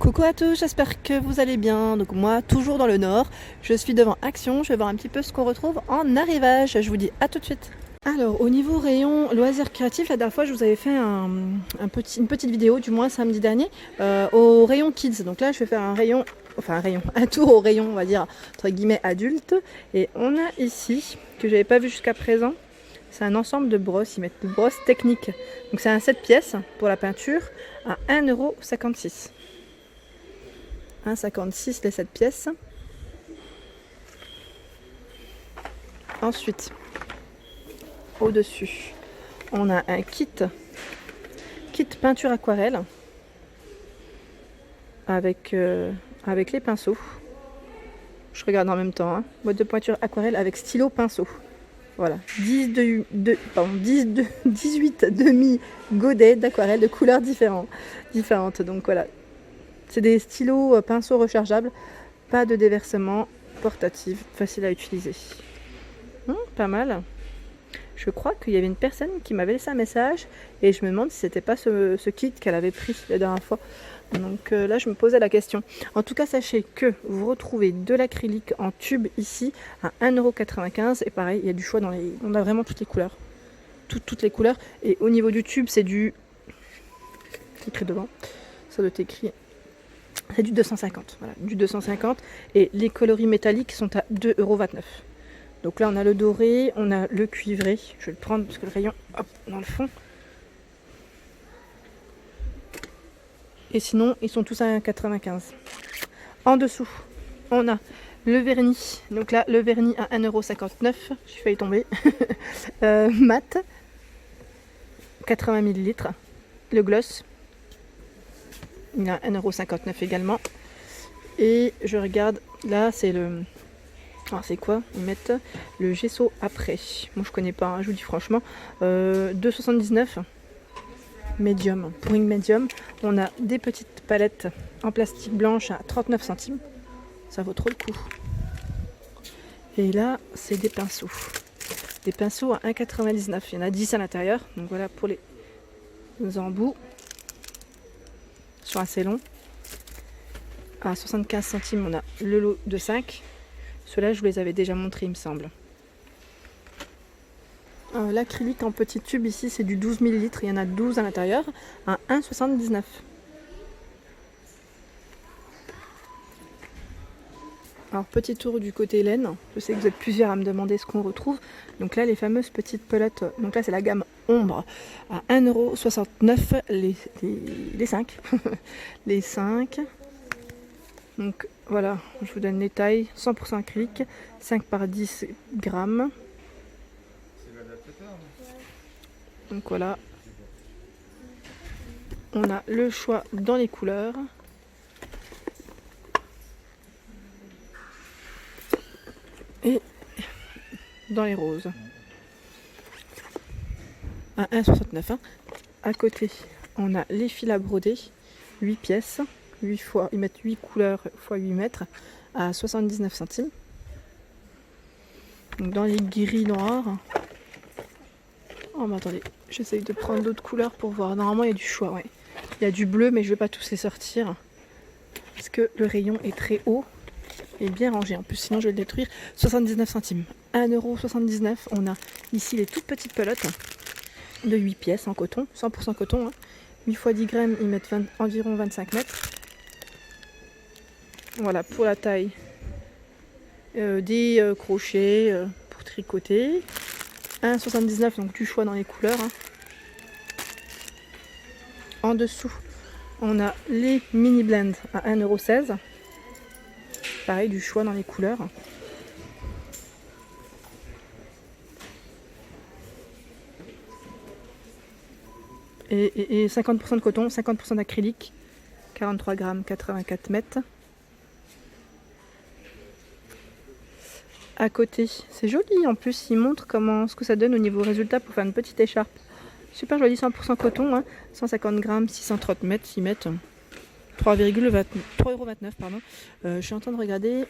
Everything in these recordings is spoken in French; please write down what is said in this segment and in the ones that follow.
Coucou à tous, j'espère que vous allez bien. Donc moi, toujours dans le nord, je suis devant Action. Je vais voir un petit peu ce qu'on retrouve en arrivage. Je vous dis à tout de suite. Alors au niveau rayon loisirs créatifs, la dernière fois je vous avais fait une petite vidéo, du moins samedi dernier, au rayon kids. Donc là je vais faire un tour au rayon, on va dire, entre guillemets adulte. Et on a ici, que j'avais pas vu jusqu'à présent, c'est un ensemble de brosses, ils mettent des brosses techniques. Donc c'est un 7 pièces pour la peinture à 1,56 €. 1,56 € les 7 pièces. Ensuite, au-dessus, on a un kit peinture aquarelle avec les pinceaux. Je regarde en même temps, hein. Boîte de peinture aquarelle avec stylo pinceau. Voilà, 18 demi-godets d'aquarelle de couleurs différentes. Donc voilà, c'est des stylos pinceaux rechargeables, pas de déversement, portatif, facile à utiliser. Pas mal. Je crois qu'il y avait une personne qui m'avait laissé un message et je me demande si c'était pas ce kit qu'elle avait pris la dernière fois. Donc là je me posais la question. En tout cas sachez que vous retrouvez de l'acrylique en tube ici à 1,95 € et pareil il y a du choix on a vraiment toutes les couleurs. Toutes les couleurs. Et au niveau du tube c'est écrit devant. Ça doit être écrit. C'est du 250. Voilà, du 250. Et les coloris métalliques sont à 2,29 €. Donc là on a le doré, on a le cuivré. Je vais le prendre parce que le rayon, hop, dans le fond. Et sinon ils sont tous à 1,95 €. En dessous on a le vernis. Donc là le vernis à 1,59 €. J'ai failli tomber. Mat. 80 ml. Le gloss. Il est à 1,59 € également. Et je regarde, là c'est le... Alors c'est quoi? Ils mettent le gesso après. Moi je connais pas, hein, je vous dis franchement. 2,79 €. Médium. Pour une médium, on a des petites palettes en plastique blanche à 39 centimes. Ça vaut trop le coup. Et là, c'est des pinceaux. Des pinceaux à 1,99 €. Il y en a 10 à l'intérieur. Donc voilà pour les embouts. Ils sont assez longs. À 75 centimes, on a le lot de 5. Ceux-là, je vous les avais déjà montrés, il me semble. L'acrylique en petit tube ici, c'est du 12 ml. Il y en a 12 à l'intérieur, à 1,79 €. Alors, petit tour du côté laine. Je sais que vous êtes plusieurs à me demander ce qu'on retrouve. Donc là, les fameuses petites pelotes. Donc là, c'est la gamme ombre à 1,69 € les 5. Les 5. Donc voilà, je vous donne les tailles. 100% acrylique, 5 par 10 grammes. Donc voilà. On a le choix dans les couleurs. Et dans les roses. À 1,69 €. À côté, on a les fils à broder. 8 pièces. 8 fois, ils mettent 8 couleurs x 8 mètres à 79 centimes. Donc dans les gris noirs. Oh mais attendez, j'essaye de prendre d'autres couleurs pour voir. Normalement il y a du choix, ouais. Il y a du bleu mais je vais pas tous les sortir. Parce que le rayon est très haut et bien rangé. En plus sinon je vais le détruire. 79 centimes. 1,79 €. On a ici les toutes petites pelotes de 8 pièces en coton, 100% coton. 8 x 10 grammes, ils mettent environ 25 mètres. Voilà, pour la taille, des crochets pour tricoter. 1,79 €, donc du choix dans les couleurs. En dessous, on a les mini blends à 1,16 €. Pareil, du choix dans les couleurs. Et 50% de coton, 50% d'acrylique. 43 grammes, 84 mètres. À côté, c'est joli en plus, il montre ce que ça donne au niveau résultat pour faire une petite écharpe. Super joli, 100% coton, 150 grammes, 630 mètres, ils mettent 3,29 €. Je suis en train de regarder,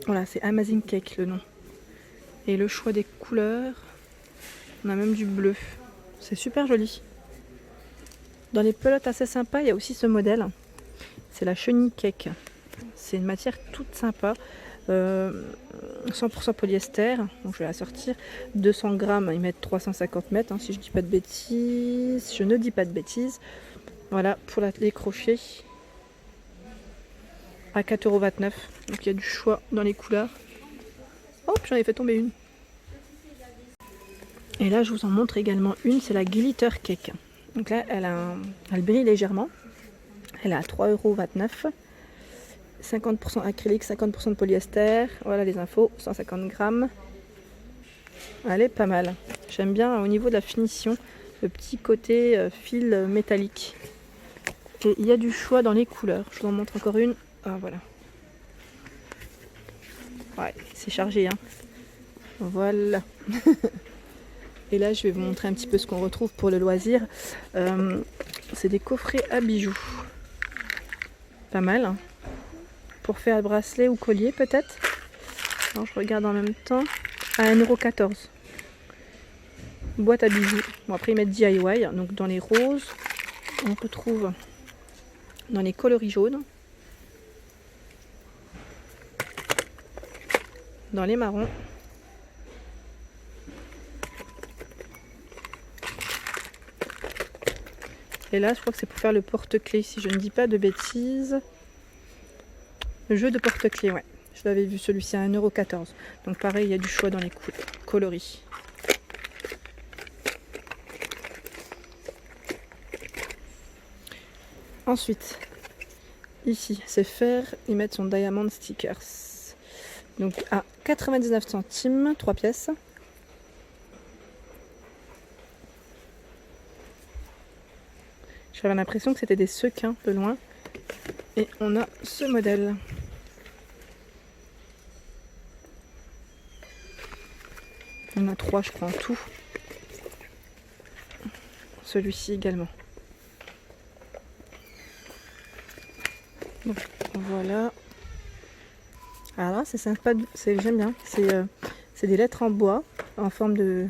voilà, c'est Amazing Cake le nom. Et le choix des couleurs, on a même du bleu, c'est super joli. Dans les pelotes assez sympas, il y a aussi ce modèle. c'est la chenille cake. C'est une matière toute sympa. 100% polyester, donc je vais la sortir. 200 grammes, ils mettent 350 mètres, hein, si je dis pas de bêtises. Je ne dis pas de bêtises. Voilà, pour les crochets. À 4,29 €. Donc il y a du choix dans les couleurs. Hop, j'en ai fait tomber une. Et là, je vous en montre également une, c'est la Glitter Cake. Donc là, elle brille légèrement. Elle est à 3,29 €. 50% acrylique, 50% de polyester. Voilà les infos, 150 grammes. Elle est pas mal. J'aime bien au niveau de la finition, le petit côté fil métallique. Et il y a du choix dans les couleurs. Je vous en montre encore une. Ah voilà. Ouais, c'est chargé, hein. Voilà. Et là, je vais vous montrer un petit peu ce qu'on retrouve pour le loisir. C'est des coffrets à bijoux. Pas mal, hein. Pour faire bracelet ou collier, peut-être. Alors, je regarde en même temps. À 1,14 €. Boîte à bijoux. Bon, après, ils mettent DIY. Donc, dans les roses, on retrouve dans les coloris jaunes. Dans les marrons. Et là, je crois que c'est pour faire le porte-clés, si je ne dis pas de bêtises. Le jeu de porte-clés, ouais. Je l'avais vu celui-ci à 1,14 €. Donc pareil, il y a du choix dans les coloris. Ensuite, ici, c'est faire, ils mettent son Diamond Stickers. Donc à 99 centimes, 3 pièces. J'avais l'impression que c'était des sequins de loin. Et on a ce modèle. Il y en a 3, je crois, en tout. Celui-ci également. Donc, voilà. Alors là, c'est sympa, j'aime bien. C'est des lettres en bois, en forme de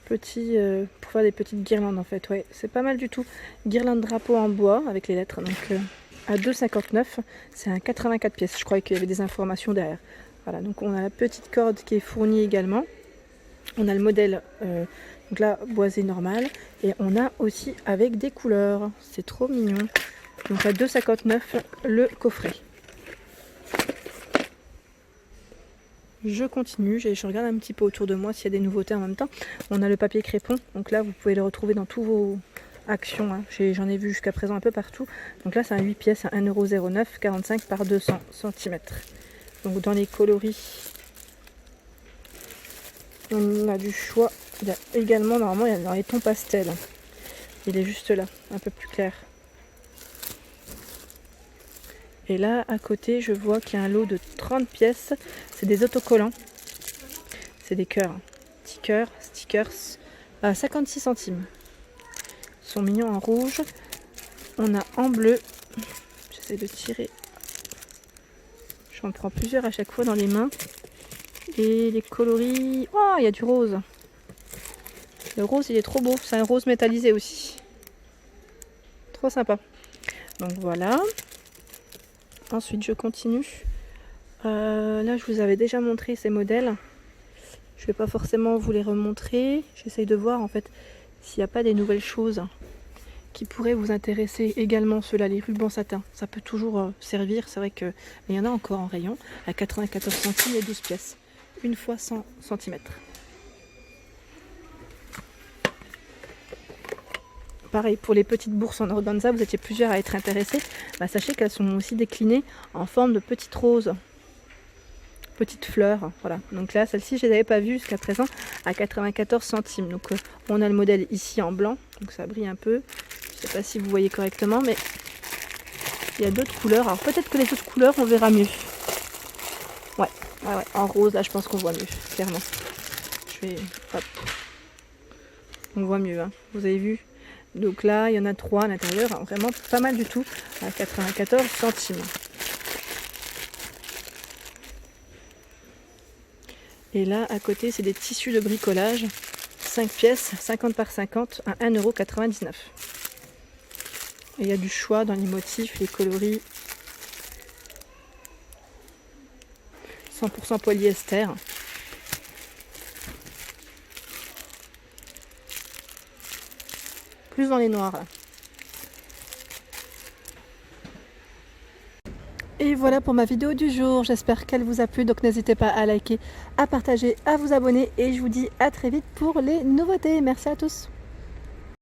petits, pour faire des petites guirlandes en fait. Ouais, c'est pas mal du tout. Guirlande drapeau en bois avec les lettres. Donc à 2,59 €, c'est un 84 pièces. Je croyais qu'il y avait des informations derrière. Voilà, donc on a la petite corde qui est fournie également. On a le modèle, donc là, boisé normal. Et on a aussi avec des couleurs. C'est trop mignon. Donc à 2,59 € le coffret. Je continue, je regarde un petit peu autour de moi s'il y a des nouveautés en même temps. On a le papier crépon, donc là vous pouvez le retrouver dans tous vos actions, hein. J'en ai vu jusqu'à présent un peu partout. Donc là c'est un 8 pièces à 1,09 €, 45 par 200 cm. Donc dans les coloris, on a du choix. Il y a également, normalement, il y a dans les tons pastel. Il est juste là, un peu plus clair. Et là, à côté, je vois qu'il y a un lot de 30 pièces. C'est des autocollants. C'est des cœurs. Petits cœurs, stickers, à 56 centimes. Ils sont mignons en rouge. On a en bleu. J'essaie de tirer. J'en prends plusieurs à chaque fois dans les mains. Et les coloris... Oh, il y a du rose. Le rose, il est trop beau. C'est un rose métallisé aussi. Trop sympa. Donc voilà. Ensuite, je continue. Là, je vous avais déjà montré ces modèles. Je ne vais pas forcément vous les remontrer. J'essaye de voir en fait s'il n'y a pas des nouvelles choses qui pourraient vous intéresser. Également ceux-là, les rubans satin. Ça peut toujours servir. C'est vrai qu'il y en a encore en rayon à 94 centimes et 12 pièces. Une fois 100 cm. Pareil, pour les petites bourses en organza, vous étiez plusieurs à être intéressés. Bah, sachez qu'elles sont aussi déclinées en forme de petites roses, petites fleurs. Voilà. Donc là, celle-ci, je ne les avais pas vues jusqu'à présent à 94 centimes. Donc on a le modèle ici en blanc, donc ça brille un peu. Je ne sais pas si vous voyez correctement, mais il y a d'autres couleurs. Alors peut-être que les autres couleurs, on verra mieux. Ouais, en rose, là, je pense qu'on voit mieux, clairement. Je vais... Hop. On voit mieux, hein. Vous avez vu ? Donc là, il y en a 3 à l'intérieur, hein, vraiment pas mal du tout, à 94 centimes. Et là, à côté, c'est des tissus de bricolage, 5 pièces, 50 par 50, à 1,99 €. Et il y a du choix dans les motifs, les coloris. 100% polyester. Plus dans les noirs là. Et voilà pour ma vidéo du jour, j'espère qu'elle vous a plu, donc n'hésitez pas à liker, à partager, à vous abonner et je vous dis à très vite pour les nouveautés. Merci à tous.